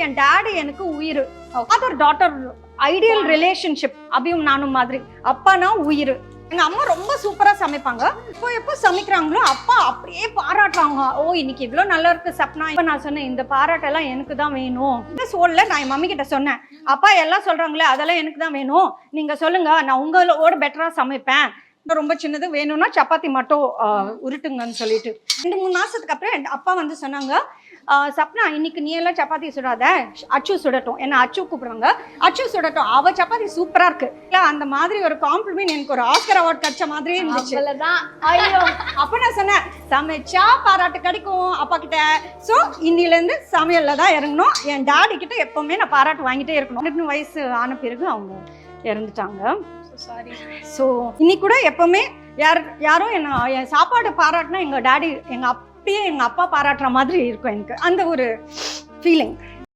என் daddy எனக்கு உயிர். Father daughter ideal relationship. அபியும் நானும் மாதிரி. அப்பானா உயிர். எங்க அம்மா ரொம்ப சூப்பரா சமைப்பாங்க. இப்போ எப்போ சமைக்கிறாங்களோ அப்பா அப்படியே பாராட்டுறாங்க. ஓ இன்னைக்கு இவ்வளோ நல்லா இருக்கு சப்னா. இப்போ நான் சொன்னேன் இந்த பாராட்டெல்லாம் எனக்கு தான் வேணும். இந்த சோல்ல நான் என் மம்மி கிட்ட சொன்னேன், அப்பா எல்லாம் சொல்றாங்களே அதெல்லாம் எனக்கு தான் வேணும், நீங்க சொல்லுங்க நான் உங்களோட பெட்டரா சமைப்பேன். ரொம்ப சின்னது வேணும்னா சப்பாத்தி மட்டும் உருட்டுங்கன்னு சொல்லிட்டு 2-3 மாசத்துக்கு அப்புறம் என் அப்பா வந்து சொன்னாங்க, சப்னா இன்னைக்கு நீ எல்லாம் சப்பாத்தி சுடாத, அச்சு சுடட்டும். என்ன அச்சு கூப்பிடுவாங்க, அச்சு சுடட்டும், அவ சப்பாத்தி சூப்பரா இருக்கு. அந்த மாதிரி ஒரு காம்ப்ளிமெண்ட் எனக்கு ஒரு ஆஸ்கர் அவார்ட் கிடைச்ச மாதிரியே இருந்துச்சு. ஐயோ அப்ப நான் சொன்னேன் சமைச்சா பாராட்டு கிடைக்கும் அப்பா கிட்ட. ஸோ இன்னில இருந்து சமையல்ல தான் இறங்கணும். என் டாடி கிட்ட எப்பவுமே நான் பாராட்டு வாங்கிட்டே இருக்கணும். 2 வயசு ஆன பிறகு அவங்க இறந்துட்டாங்க. ஸோ இன்னைக்கு கூட எப்பவுமே யாரும் என் சாப்பாடு பாராட்டினா எங்க டாடி அப்படியே எங்க அப்பா பாராட்டுற மாதிரி இருக்கும் எனக்கு அந்த ஒரு ஃபீலிங்.